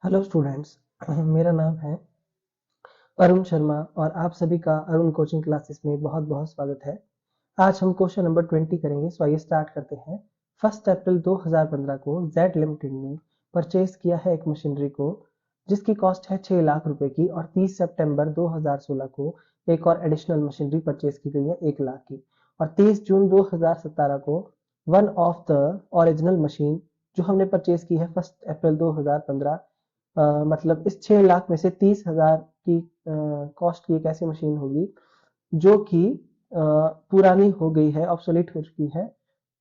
Hello students. मेरा नाम है अरुण शर्मा और आप सभी का अरुण कोचिंग क्लासेस में बहुत बहुत स्वागत है। आज हम क्वेश्चन नंबर 20 करेंगे। सो आइए स्टार्ट करते हैं। 1 अप्रैल 2015 को जेड लिमिटेड ने परचेज किया है एक मशीनरी को जिसकी कॉस्ट है 6 लाख रुपए की, और 30 सितंबर 2016 को एक और एडिशनल मशीनरी परचेज की गई है 1 लाख की, और 30 जून 2017 को one of the original machine जो हमने परचेज की है 1 अप्रैल 2015, मतलब इस 6 लाख में से 30,000 की कॉस्ट की एक ऐसी मशीन होगी जो कि पुरानी हो गई है, ऑब्सोलीट हो चुकी है,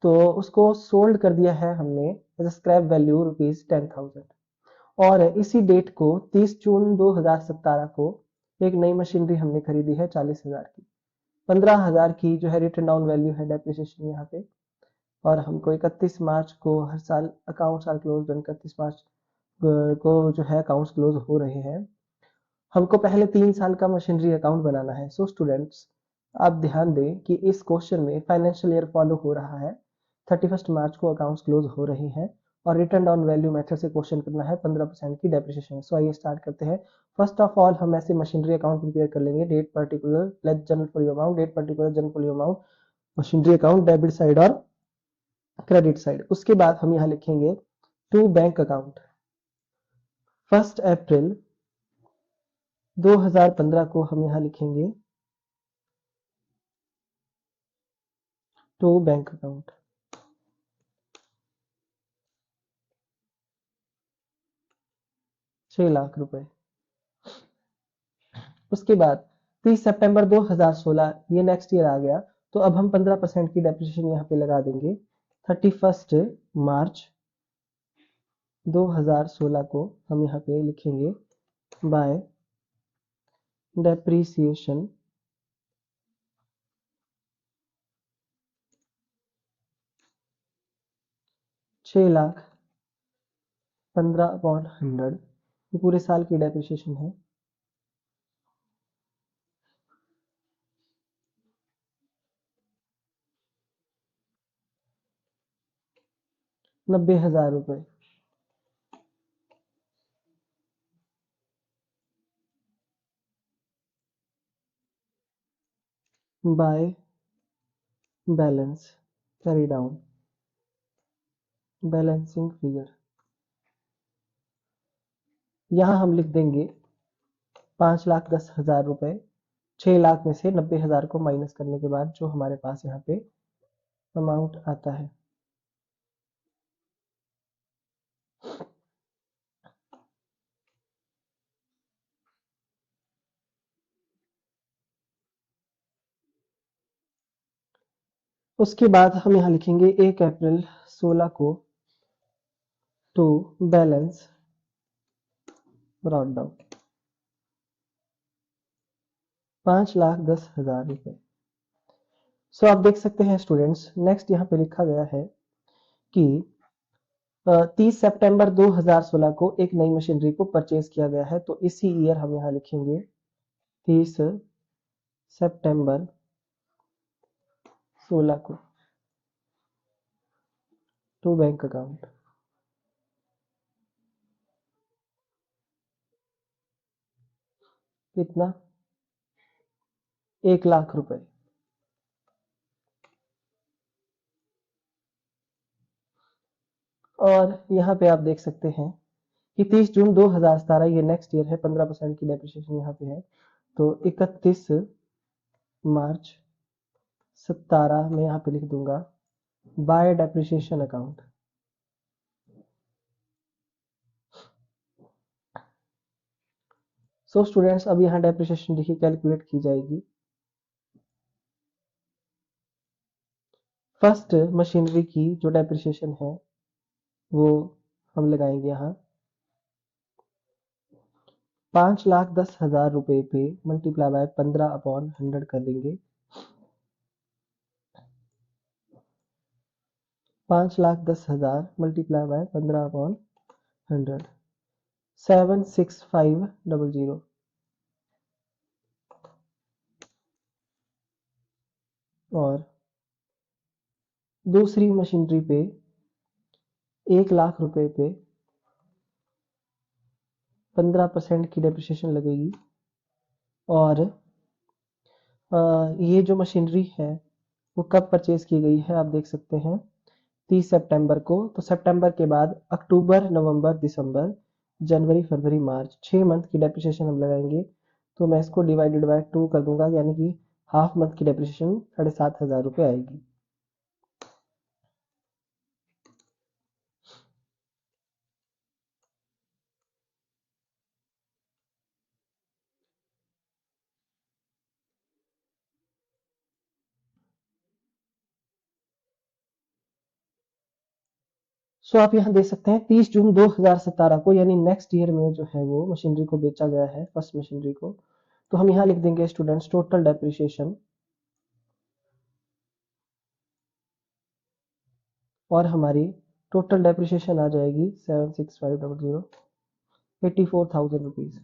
तो उसको सोल्ड कर दिया है हमने एज अ स्क्रैप वैल्यू ₹10,000। और इसी डेट को 30 जून 2017 को एक नई मशीनरी हमने खरीदी है 40,000 की। 15,000 की जो है रिटर्न डाउन वैल्यू है डेप्रिसिएशन यहाँ पे। और हमको 31 मार्च को हर साल अकाउंट्स आर क्लोज, 31 मार्च को जो है अकाउंट्स क्लोज हो रहे हैं। हमको पहले 3 साल का मशीनरी अकाउंट बनाना है। सो स्टूडेंट्स, आप ध्यान दें कि इस क्वेश्चन में फाइनेंशियल ईयर फॉलो हो रहा है। 31 मार्च को अकाउंट्स क्लोज हो रहे हैं और रिटर्न डाउन वैल्यू मेथड से क्वेश्चन करना है 15% की डेप्रिसिएशन। सो आइए स्टार्ट करते हैं। फर्स्ट ऑफ ऑल हम ऐसे मशीनरी अकाउंट प्रिपेयर कर लेंगे। Date particular plus journal for amount, date particular journal for amount, machinery account debit side और क्रेडिट साइड। उसके बाद हम यहाँ लिखेंगे टू बैंक अकाउंट। 1 अप्रैल 2015 को हम यहाँ लिखेंगे टू बैंक अकाउंट। 6 लाख रुपए। उसके बाद 30 सितंबर 2016, ये नेक्स्ट ईयर आ गया, तो अब हम 15% की डेप्रिसिएशन यहाँ पे लगा देंगे। 31 मार्च 2016 को हम यहाँ पे लिखेंगे बाय डेप्रिसिएशन 6 लाख 15/100। ये पूरे साल की डेप्रिसिएशन है। 90,000 रुपए by balance carry down, balancing figure. यहाँ हम लिख देंगे 5,10,000 रुपए। 6 लाख में से 90,000 को माइनस करने के बाद जो हमारे पास यहाँ पे अमाउंट आता है। उसके बाद हम यहाँ लिखेंगे 1 अप्रैल 16 को टू बैलेंस ब्रॉट डाउन 5,10,000 रुपए। सो आप देख सकते हैं स्टूडेंट्स, नेक्स्ट यहाँ पे लिखा गया है कि 30 सितंबर 2016 को एक नई मशीनरी को परचेज किया गया है, तो इसी ईयर हम यहाँ लिखेंगे 30 सितंबर 16 को टू बैंक अकाउंट। कितना? 1 लाख रुपए। और यहाँ पे आप देख सकते हैं कि 30 जून 2017, ये नेक्स्ट ईयर है, 15% की डेप्रिसिएशन यहाँ पे है, तो 31 मार्च 17 में यहाँ पे लिख दूंगा bye depreciation account. So students, अब यहाँ डेप्रिसिएशन देखिए कैलकुलेट की जाएगी। फर्स्ट मशीनरी की जो डेप्रिसिएशन है वो हम लगाएंगे यहाँ 5,10,000 रुपए पे मल्टीप्लाई बाय 15/100 कर देंगे। 5,10,000 मल्टीप्लाई बाय 15/100, 76500। और दूसरी मशीनरी पे 1 लाख रुपए पे 15% की डेप्रिसिएशन लगेगी। और ये जो मशीनरी है वो कब परचेज की गई है, आप देख सकते हैं 30 सितंबर को। तो सितंबर के बाद अक्टूबर, नवंबर, दिसंबर, जनवरी, फरवरी, मार्च, 6 मंथ की डेप्रिसिएशन हम लगाएंगे। तो मैं इसको डिवाइडेड बाय 2 कर दूंगा, यानी कि हाफ मंथ की डेप्रिसिएशन 7,500 रुपये आएगी। सो आप यहाँ देख सकते हैं 30 जून 2017 को, यानी नेक्स्ट ईयर में जो है वो मशीनरी को बेचा गया है, फर्स्ट मशीनरी को। तो हम यहाँ लिख देंगे स्टूडेंट्स टोटल डेप्रिसिएशन, और हमारी टोटल डेप्रिसिएशन आ जाएगी 76500, 84,000 रुपीज।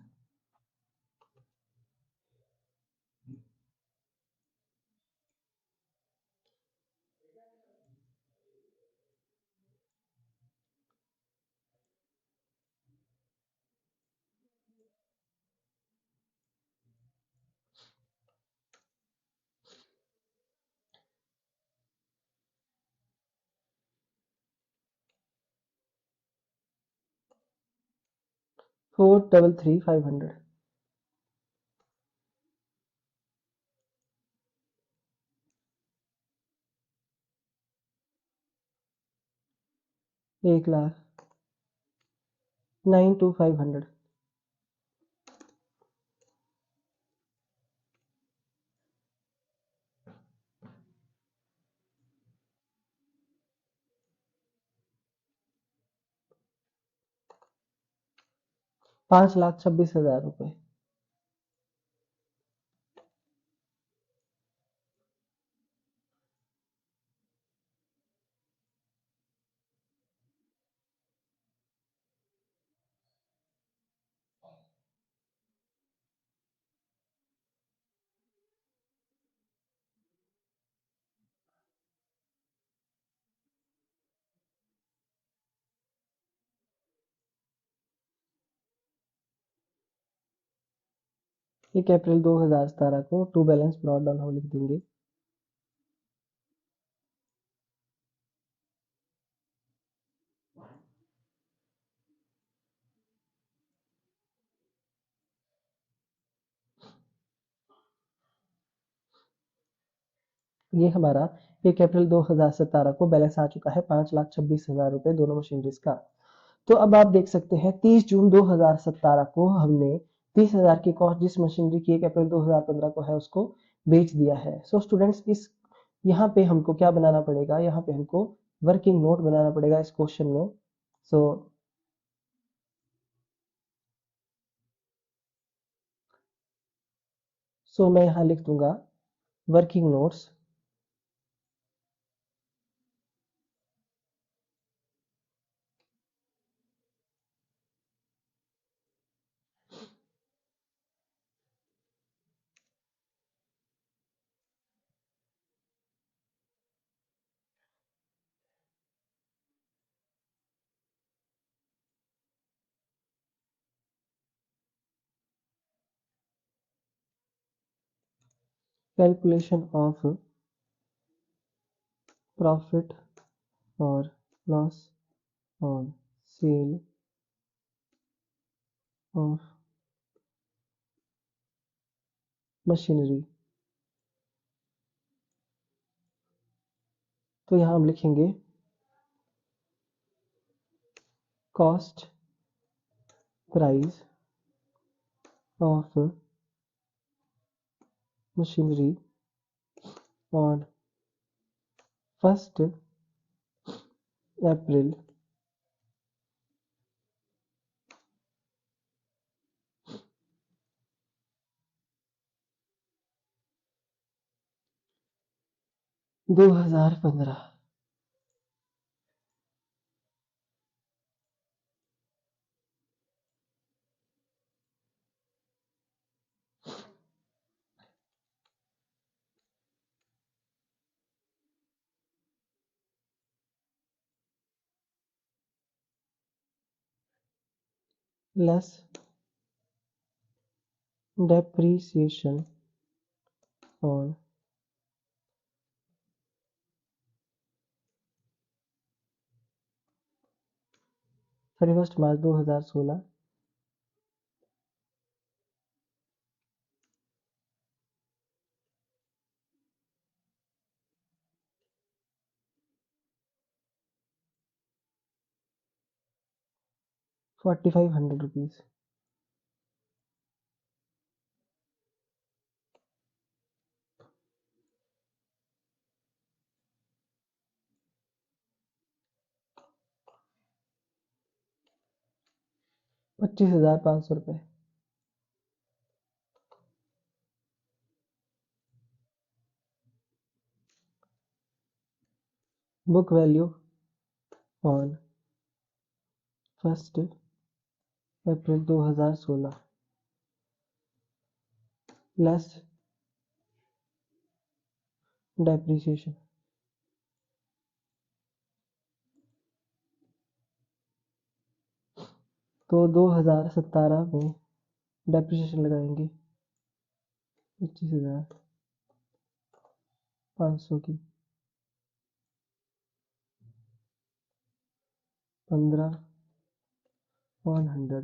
Four double three 500। 1,00,000, 9,500। 5,26,000 रुपये। एक अप्रैल 2017 को टू बैलेंस ब्रॉट डाउन हम लिख देंगे। ये हमारा 1 अप्रैल 2017 को बैलेंस आ चुका है 5,26,000 रुपये दोनों मशीनरीज का। तो अब आप देख सकते हैं 30 जून 2017 को हमने 30,000 की कॉस्ट जिस मशीनरी की 1 अप्रैल 2015 को है उसको बेच दिया है। सो स्टूडेंट्स, इस यहाँ पे हमको क्या बनाना पड़ेगा, यहाँ पे हमको वर्किंग नोट बनाना पड़ेगा इस क्वेश्चन में। सो मैं यहाँ लिख दूंगा working notes, calculation of profit और loss on sale of machinery. तो यहाँ हम लिखेंगे cost price of machinery on 1 April 2015। Less depreciation on 31 March 2016 ₹4500 ₹25,500 book value on 1 April 2016 less depreciation. तो 2017 में डेप्रिसिएशन लगाएंगे 25,500 की 15,100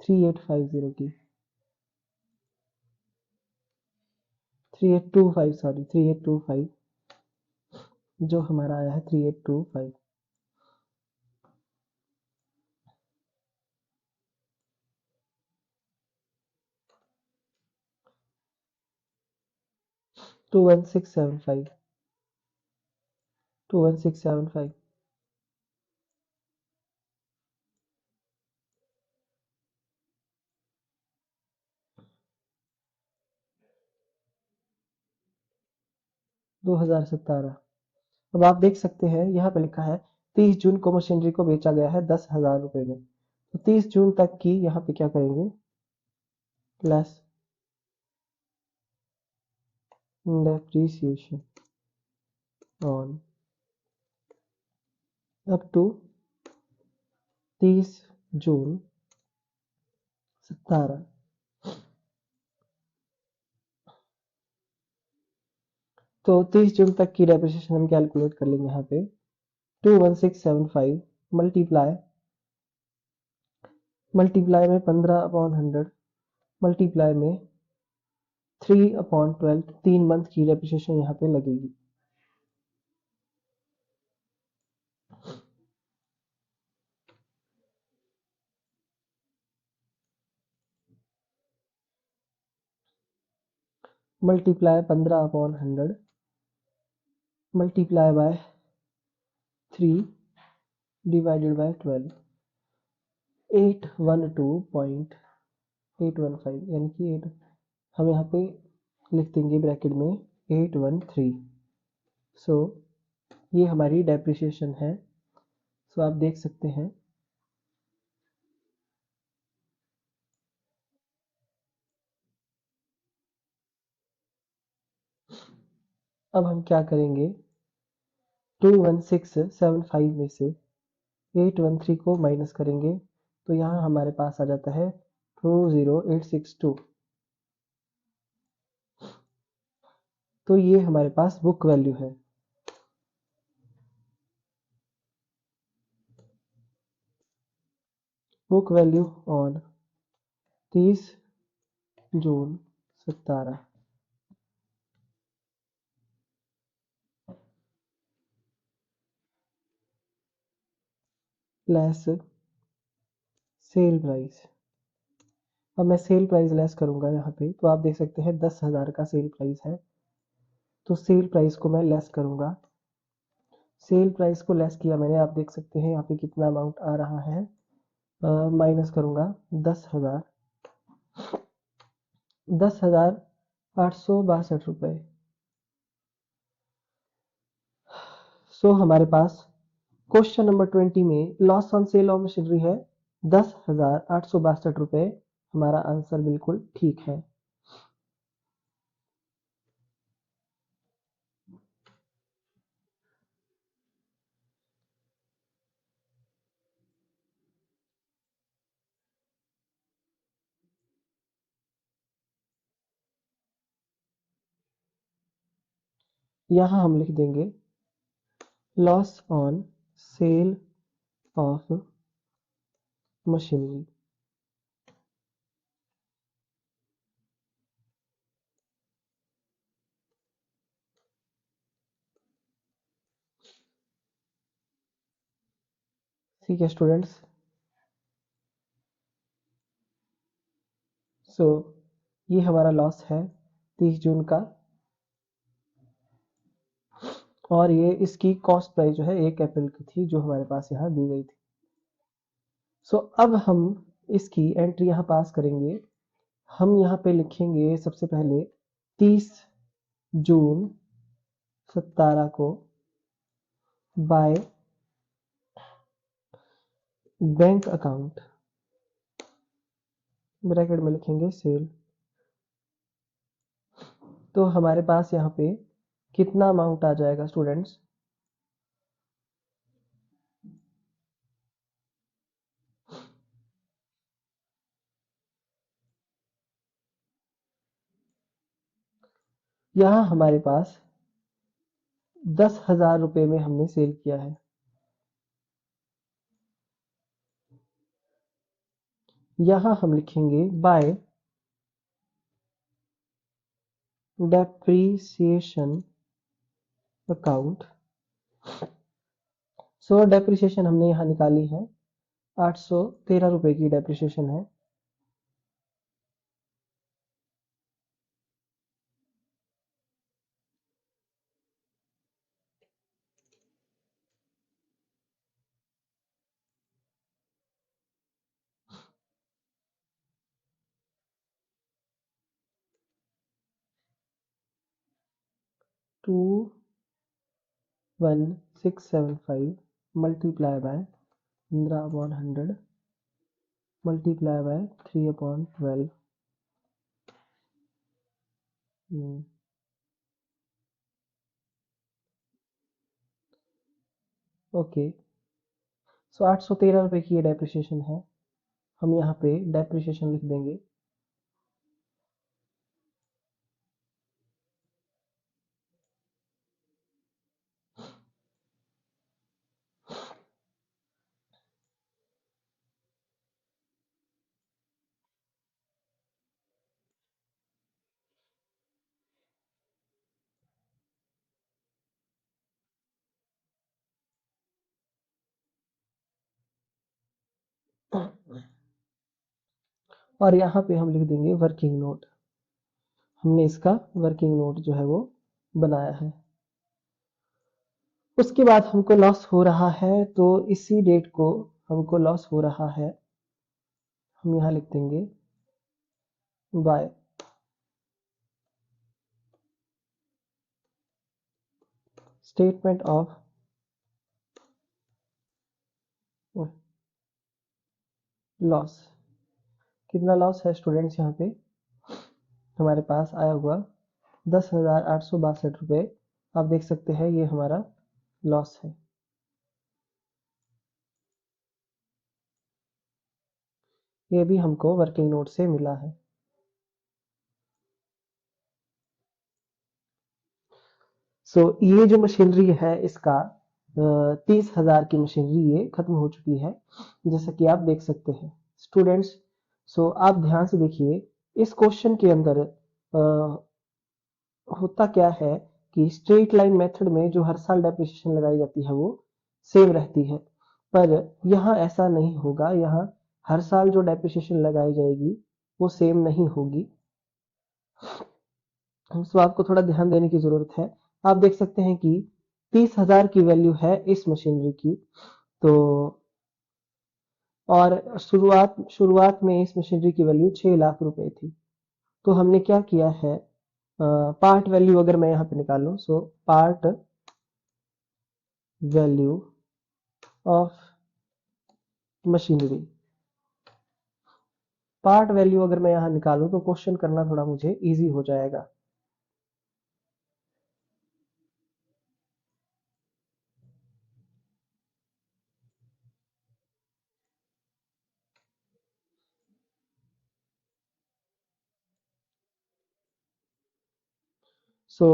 3850 की 3825 सॉरी 3825 जो हमारा आया है 3825। टू 1675 21675 2017। अब आप देख सकते हैं यहाँ पे लिखा है 30 जून को मशीनरी को बेचा गया है 10,000 रुपए में। तो 30 जून तक की यहाँ पे क्या करेंगे less depreciation on up to 30 June 17। तो 30 जून तक की डेप्रिसिएशन हम कैलकुलेट कर लेंगे यहाँ पे 21675 मल्टीप्लाई में 15/100 मल्टीप्लाई में 3/12 3 मंथ की डेप्रिसिएशन यहाँ पे लगेगी। Multiply 15/100 multiply bye 3 divided by 12 812.815 यानी कि 8 हम यहाँ पे लिख देंगे ब्रैकेट में 813। सो ये हमारी डेप्रिसिएशन है। सो आप देख सकते हैं अब हम क्या करेंगे 21675 में से 813 को माइनस करेंगे तो यहाँ हमारे पास आ जाता है 20862। तो ये हमारे पास बुक वैल्यू है। Book value on 30 June 17 less sale price. अब मैं सेल प्राइस लेस करूंगा यहाँ पे तो आप देख सकते हैं 10,000 का सेल प्राइस है। तो सेल प्राइस को मैं लेस करूंगा। सेल प्राइस को लेस किया मैंने, आप देख सकते हैं यहाँ पे कितना अमाउंट आ रहा है। माइनस करूंगा 10,000 10,862 रुपए। सो हमारे पास क्वेश्चन नंबर 20 में loss on sale of machinery है 10,862 रुपए। हमारा आंसर बिल्कुल ठीक है। यहाँ हम लिख देंगे loss on sale of machinery. ठीक है स्टूडेंट्स, सो ये हमारा लॉस है 30 जून का, और ये इसकी कॉस्ट प्राइस जो है 1 अप्रैल की थी जो हमारे पास यहाँ दी गई थी। सो अब हम इसकी एंट्री यहाँ पास करेंगे। हम यहाँ पे लिखेंगे सबसे पहले 30 जून 17 को बाय बैंक अकाउंट, ब्रैकेट में लिखेंगे सेल। तो हमारे पास यहाँ पे कितना अमाउंट आ जाएगा स्टूडेंट्स? यहाँ हमारे पास 10,000 रुपए में हमने सेल किया है। यहाँ हम लिखेंगे by depreciation account. So depreciation हमने यहाँ निकाली है, 813 रुपए की डेप्रीसिएशन है। To 1675 multiply by 15/100 multiply by 3/12। Okay, so 813 रुपए की ये डेप्रिसिएशन है। हम यहाँ पे डेप्रिसिएशन लिख देंगे। और यहाँ पे हम लिख देंगे वर्किंग नोट। हमने इसका वर्किंग नोट जो है वो बनाया है। उसके बाद हमको लॉस हो रहा है, तो इसी डेट को हमको लॉस हो रहा है, हम यहाँ लिख देंगे बाय स्टेटमेंट ऑफ लॉस। कितना लॉस है स्टूडेंट्स? यहाँ पे हमारे पास आया हुआ 10,862 रुपये। आप देख सकते हैं ये हमारा लॉस है। ये भी हमको वर्किंग नोट से मिला है। सो ये जो मशीनरी है इसका 30,000 की मशीनरी ये खत्म हो चुकी है, जैसा कि आप देख सकते हैं स्टूडेंट्स। सो आप ध्यान से देखिए, इस क्वेश्चन के अंदर होता क्या है कि स्ट्रेट लाइन मेथड में जो हर साल डेप्रिसिएशन लगाई जाती है वो सेम रहती है, पर यहाँ ऐसा नहीं होगा। यहाँ हर साल जो डेप्रिसिएशन लगाई जाएगी वो सेम नहीं होगी। सो आपको थोड़ा ध्यान देने की जरूरत है। आप देख सकते हैं कि 30,000 की वैल्यू है इस मशीनरी की, तो और शुरुआत में इस मशीनरी की वैल्यू 6 लाख रुपए थी। तो हमने क्या किया है, पार्ट वैल्यू अगर मैं यहाँ पे निकालूं, so part value of machinery, part value अगर मैं यहाँ निकालूं तो क्वेश्चन करना थोड़ा मुझे इजी हो जाएगा। So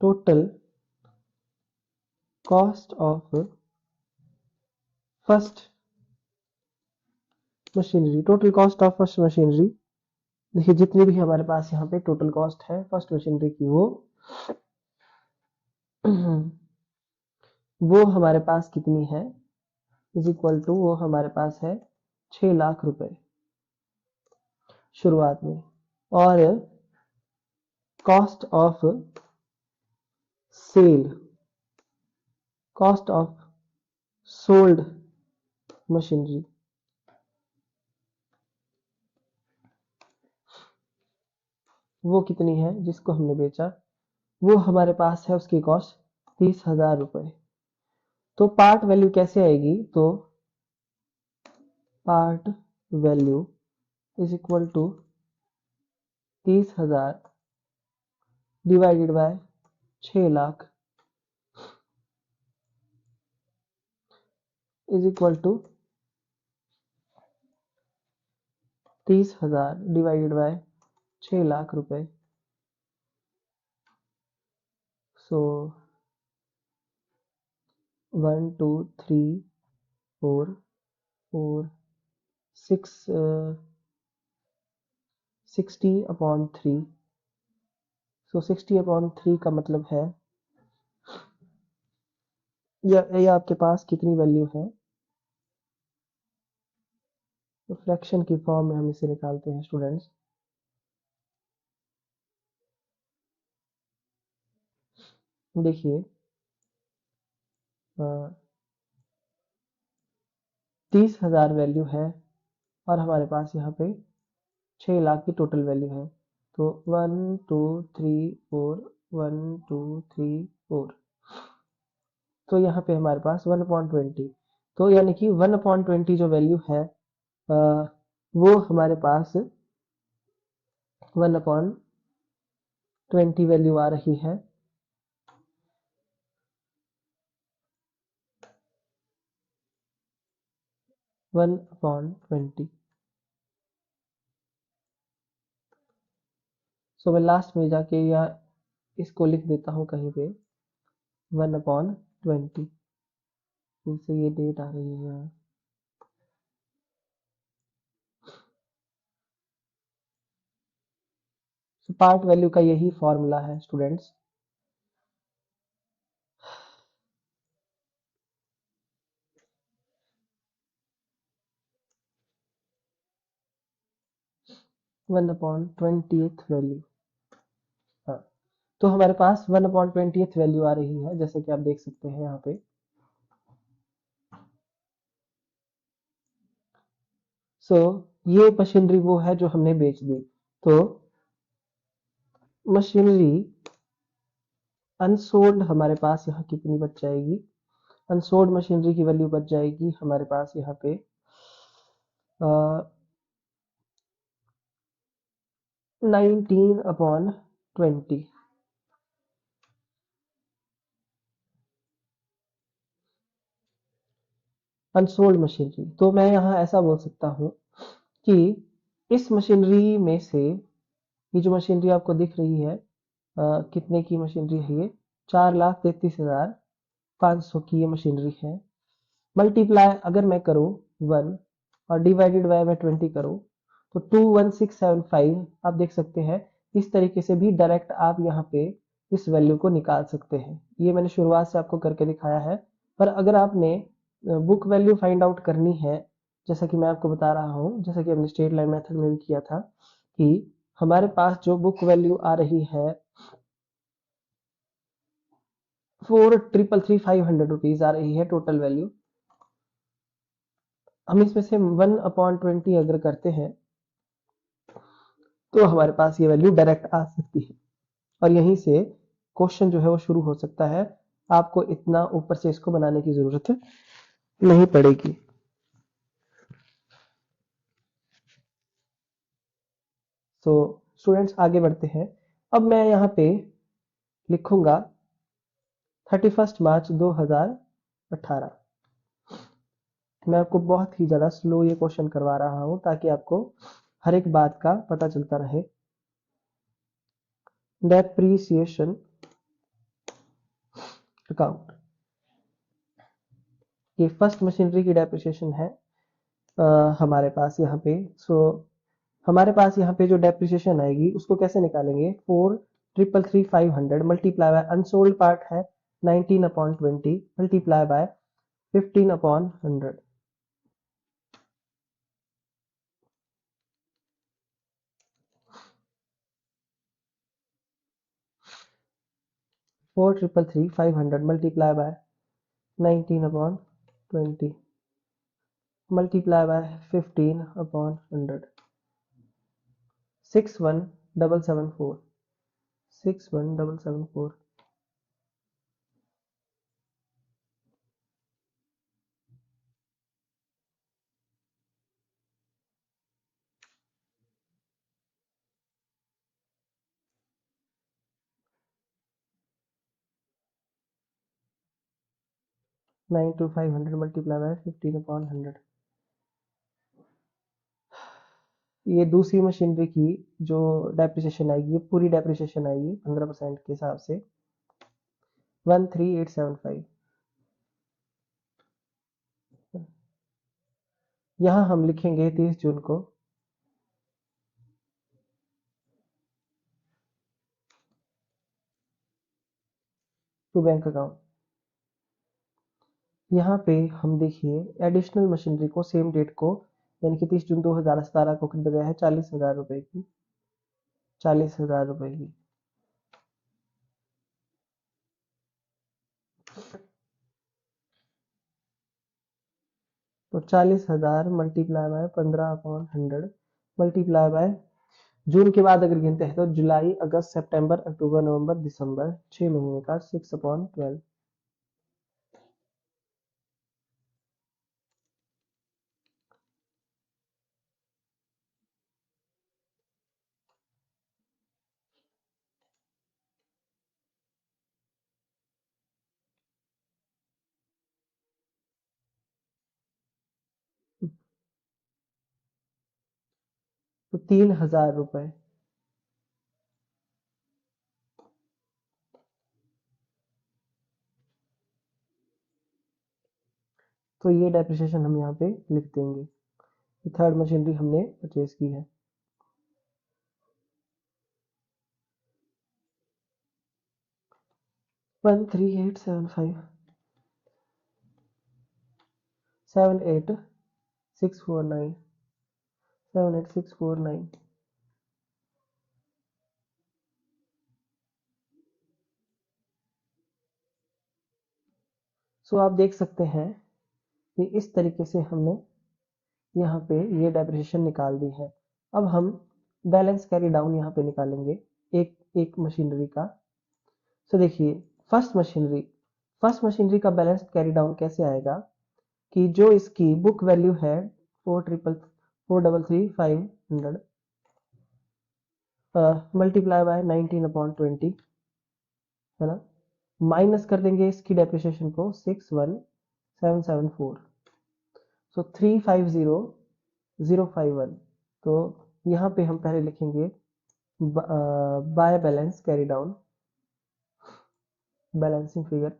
total cost of first machinery. Total cost of first machinery, देखिए जितनी भी हमारे पास यहाँ पे टोटल कॉस्ट है फर्स्ट मशीनरी की, वो हमारे पास कितनी है, इज इक्वल टू, वो हमारे पास है 6 लाख रुपए शुरुआत में। और cost of sale, cost of sold machinery, वो कितनी है जिसको हमने बेचा, वो हमारे पास है उसकी कॉस्ट 30,000 रुपए। तो पार्ट वैल्यू कैसे आएगी, तो part value is equal to 30,000 divided by 6 lakh is equal to 30,000 divided by 6 lakh रुपए। सो 1 2 3 4 4 6 60/3। सो 60/3 का मतलब है ये आपके पास कितनी वैल्यू है, तो फ्रैक्शन की फॉर्म में हम इसे निकालते हैं स्टूडेंट्स। देखिए 30,000 वैल्यू है और हमारे पास यहाँ पे 6 लाख की टोटल वैल्यू है। तो 1 2 3 4 1 2 3 4, तो यहाँ पे हमारे पास 1/20, तो यानी कि 1/20 जो वैल्यू है वो हमारे पास 1/20 वैल्यू आ रही है। One upon 20। सो मैं लास्ट में जाके या इसको लिख देता हूँ कहीं पे 1/20, फिर से ये डेट आ रही है यहाँ। पार्ट वैल्यू का यही फॉर्मूला है students. One upon 20th value, हाँ, तो हमारे पास 1/20th वैल्यू आ रही है जैसे कि आप देख सकते हैं यहाँ पे। सो ये मशीनरी वो है जो हमने बेच दी। तो मशीनरी अनसोल्ड हमारे पास यहाँ कितनी बच जाएगी, अनसोल्ड मशीनरी की वैल्यू बच जाएगी हमारे पास यहाँ पे 19/20। अनसोल्ड मशीनरी, तो मैं यहाँ ऐसा बोल सकता हूँ कि इस मशीनरी में से ये जो मशीनरी आपको दिख रही है कितने की मशीनरी है ये, 4,33,500 की ये मशीनरी है। मल्टीप्लाई अगर मैं करूँ 1 और डिवाइडेड बाय मैं 20 करूँ तो 21675 आप देख सकते हैं। इस तरीके से भी डायरेक्ट आप यहाँ पे इस वैल्यू को निकाल सकते हैं। ये मैंने शुरुआत से आपको करके दिखाया है, पर अगर आपने बुक वैल्यू फाइंड आउट करनी है, जैसा कि मैं आपको बता रहा हूँ, जैसा कि हमने स्ट्रेट लाइन मेथड में भी किया था, कि हमारे पास जो बुक वैल्यू आ रही है 4,33,500 रुपीज आ रही है टोटल वैल्यू। हम इसमें से 1/20 अगर करते हैं तो हमारे पास ये वैल्यू डायरेक्ट आ सकती है और यहीं से क्वेश्चन जो है वो शुरू हो सकता है। आपको इतना ऊपर से इसको बनाने की जरूरत नहीं पड़ेगी। तो स्टूडेंट्स आगे बढ़ते हैं। अब मैं यहाँ पे लिखूंगा 31 मार्च 2018। मैं आपको बहुत ही ज्यादा स्लो ये क्वेश्चन करवा रहा हूं ताकि आपको हर एक बात का पता चलता रहे। Depreciation account. ये फर्स्ट मशीनरी की डेप्रिसिएशन है हमारे पास यहाँ पे। हमारे पास यहाँ पे जो डेप्रिसिएशन आएगी उसको कैसे निकालेंगे, 4,333,500 मल्टीप्लाई बाय अनसोल्ड पार्ट है 19/20 multiply by 15/100। 4,333,500 multiply by 19/20 multiply by 15/100। 61774। 61774। 9 to 500 multiply by 15/100। ये दूसरी मशीनरी की जो डेप्रिसिएशन आएगी, ये पूरी डेप्रिसिएशन आएगी 15% के हिसाब से 13,875। यहाँ हम लिखेंगे 30 जून को टू बैंक अकाउंट। यहाँ पे हम देखिए एडिशनल मशीनरी को सेम डेट को यानी कि 30 जून 2017 को खरीदा गया है 40,000 रुपए की। 40,000 रुपए की। तो 40,000 multiply by 15/100 multiply by June के बाद अगर गिनते हैं तो जुलाई, अगस्त, सितंबर, अक्टूबर, नवंबर, दिसंबर, 6 महीने का 6/12। तो 3,000 रुपए। तो ये डेप्रिसिएशन हम यहाँ पे लिख देंगे। थर्ड मशीनरी हमने परचेज की है। 13875 78649 78649। सो आप देख सकते हैं कि इस तरीके से हमने यहाँ पे ये डेप्रिसिएशन निकाल दी है। अब हम बैलेंस कैरी डाउन यहाँ पे निकालेंगे एक एक मशीनरी का। तो देखिए फर्स्ट मशीनरी का बैलेंस कैरी डाउन कैसे आएगा कि जो इसकी बुक वैल्यू है 4,33,500 मल्टीप्लाई बाय 19/20 है ना, माइनस कर देंगे इसकी डेप्रिसिएशन को 61774। सो 350,051। तो यहाँ पे हम पहले लिखेंगे by balance carry down, balancing figure.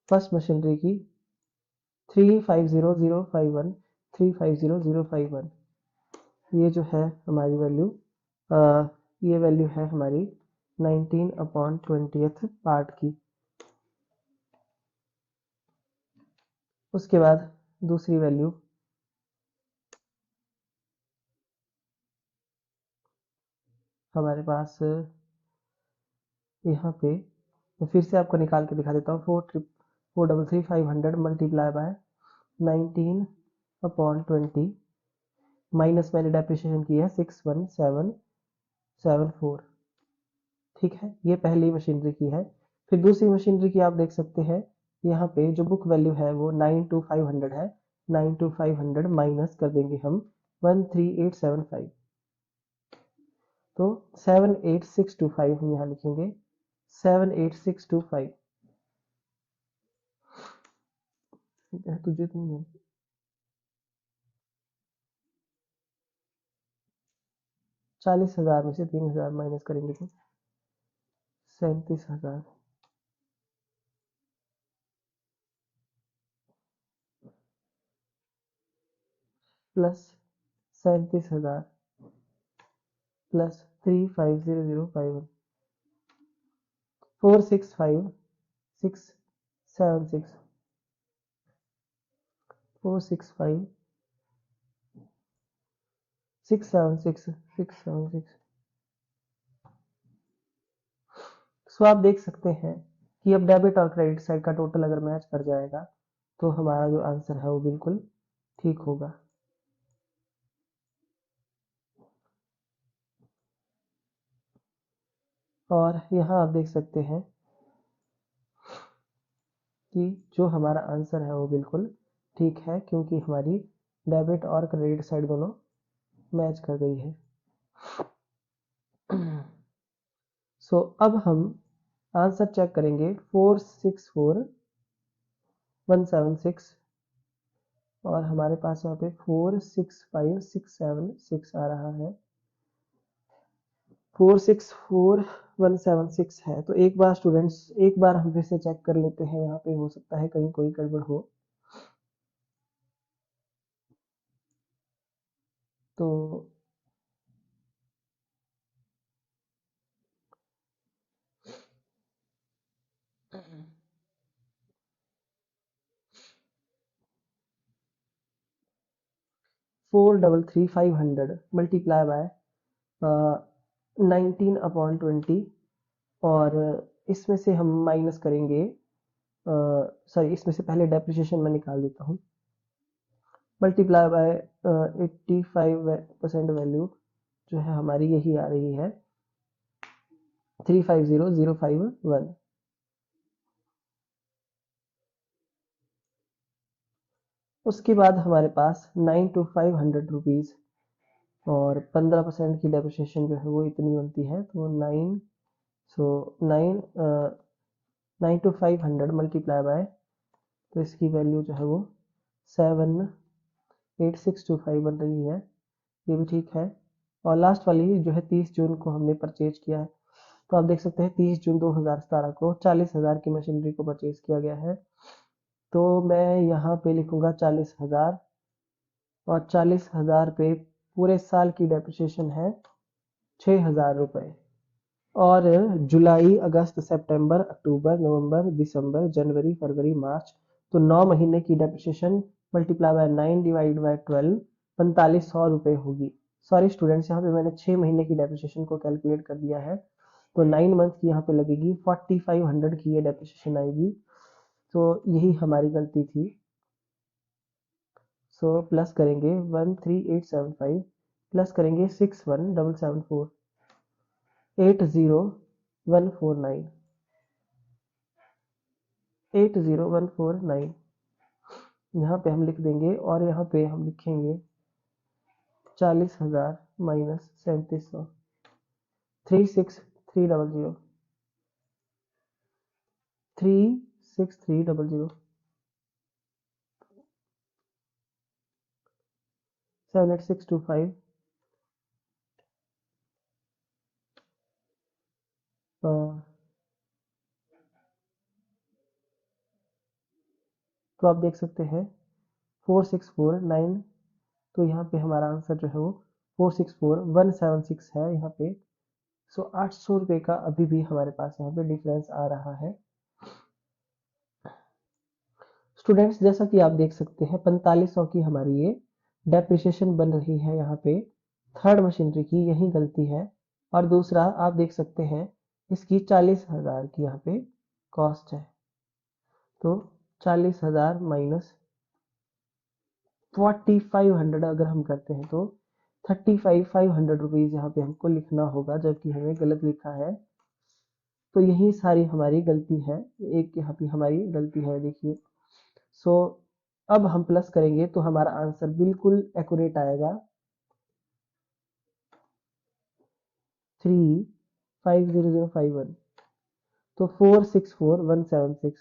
First machinery की 350,051 350,051। ये जो है हमारी वैल्यू, ये वैल्यू है हमारी 19/20th पार्ट की। उसके बाद दूसरी वैल्यू हमारे पास यहाँ पे, मैं फिर से आपको निकाल के दिखा देता हूँ। 4,33,500 मल्टीप्लाई बाय 19/20 माइनस मैंने डेप्रिसिएशन की है 61774। ठीक है, ये पहली मशीनरी की है। फिर दूसरी मशीनरी की आप देख सकते हैं यहाँ पे जो बुक वैल्यू है वो 9 to 500 है। 9 to 500 माइनस कर देंगे हम 13875। तो 78625 हम यहाँ लिखेंगे 78625। तुझे नहीं है 40,000 में से 3,000 माइनस करेंगे तो 37,000 प्लस 37,000 प्लस 350051 465676 465 676 676 सो आप देख सकते हैं कि अब डेबिट और क्रेडिट साइड का टोटल अगर मैच कर जाएगा तो हमारा जो आंसर है वो बिल्कुल ठीक होगा। और यहाँ आप देख सकते हैं कि जो हमारा आंसर है वो बिल्कुल ठीक है, क्योंकि हमारी डेबिट और क्रेडिट साइड दोनों मैच कर गई है। सो अब हम आंसर चेक करेंगे 464176 और हमारे पास यहाँ पे 465676 आ रहा है। 464176 है। तो एक बार स्टूडेंट्स, एक बार हम फिर से चेक कर लेते हैं, यहाँ पे हो सकता है कहीं कोई गड़बड़ हो। तो 433,500 मल्टीप्लाई बाय 19/20 और इसमें से हम माइनस करेंगे, सॉरी इसमें से पहले डेप्रिसिएशन में निकाल देता हूँ। मल्टीप्लाई बाय 85% वैल्यू जो है हमारी यही आ रही है 350051। उसके बाद हमारे पास 9 to 500 रुपीज़ और 15% की डेप्रिसिएशन जो है वो इतनी बनती है। तो 9 सो 9 to 500 मल्टीप्लाई बाय, तो इसकी वैल्यू जो है वो 78625 बन रही है, ये भी ठीक है। और लास्ट वाली जो है 30 जून को हमने परचेज किया है, तो आप देख सकते हैं 30 जून 2017 को 40,000 की मशीनरी को परचेज किया गया है। तो मैं यहाँ पे लिखूंगा 40,000 और 40,000 पे पूरे साल की डेप्रिसिएशन है 6,000 रुपये। और जुलाई, अगस्त, सितंबर, अक्टूबर, नवंबर, दिसंबर, जनवरी, फरवरी, मार्च, तो 9 महीने की depreciation multiply by 9 divide by 12 4500 रुपये होगी। सॉरी स्टूडेंट्स, यहाँ पे मैंने 6 महीने की डेप्रिसिएशन को कैलकुलेट कर दिया है, तो 9 मंथ की यहाँ पे लगेगी 4500 की ये डेप्रिसिएशन आएगी। तो यही हमारी गलती थी। सो प्लस करेंगे 13875 प्लस करेंगे 61774 80149 80149 यहाँ पे हम लिख देंगे और यहाँ पे हम लिखेंगे 40,000 माइनस 3700 36300 36300 78625। तो आप देख सकते हैं 4649, तो यहाँ पे हमारा आंसर जो है वो 464176 है यहाँ पे। सो 800 रुपये का अभी भी हमारे पास यहाँ पे डिफरेंस आ रहा है। स्टूडेंट्स, जैसा कि आप देख सकते हैं 4500 की हमारी ये डेप्रिसिएशन बन रही है यहाँ पे, थर्ड मशीनरी की यही गलती है। और दूसरा आप देख सकते हैं इसकी 40,000 की यहाँ पे कॉस्ट है, तो 40,000 माइनस 4500 अगर हम करते हैं तो 35,500 रुपीज यहाँ पे हमको लिखना होगा, जबकि हमें गलत लिखा है। तो यही सारी हमारी गलती है, एक यहाँ पे हमारी गलती है, देखिए। सो अब हम प्लस करेंगे तो हमारा आंसर बिल्कुल एक्यूरेट आएगा 350051, तो 464176।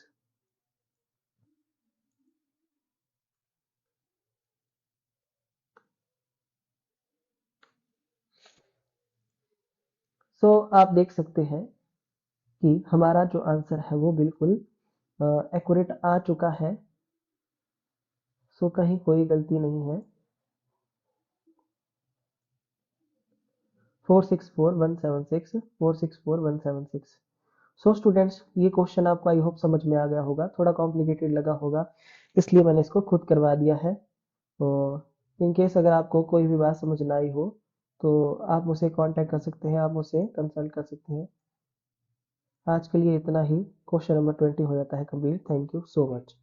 सो आप देख सकते हैं कि हमारा जो आंसर है वो बिल्कुल एक्यूरेट आ चुका है। सो कहीं कोई गलती नहीं है। 464176 464176। सो स्टूडेंट्स, ये क्वेश्चन आपको आई होप समझ में आ गया होगा, थोड़ा कॉम्प्लिकेटेड लगा होगा, इसलिए मैंने इसको खुद करवा दिया है। तो इन केस अगर आपको कोई भी बात समझ ना आई हो तो आप मुझसे कांटेक्ट कर सकते हैं, आप मुझसे कंसल्ट कर सकते हैं। आज के लिए इतना ही। क्वेश्चन नंबर 20 हो जाता है complete. Thank you so much.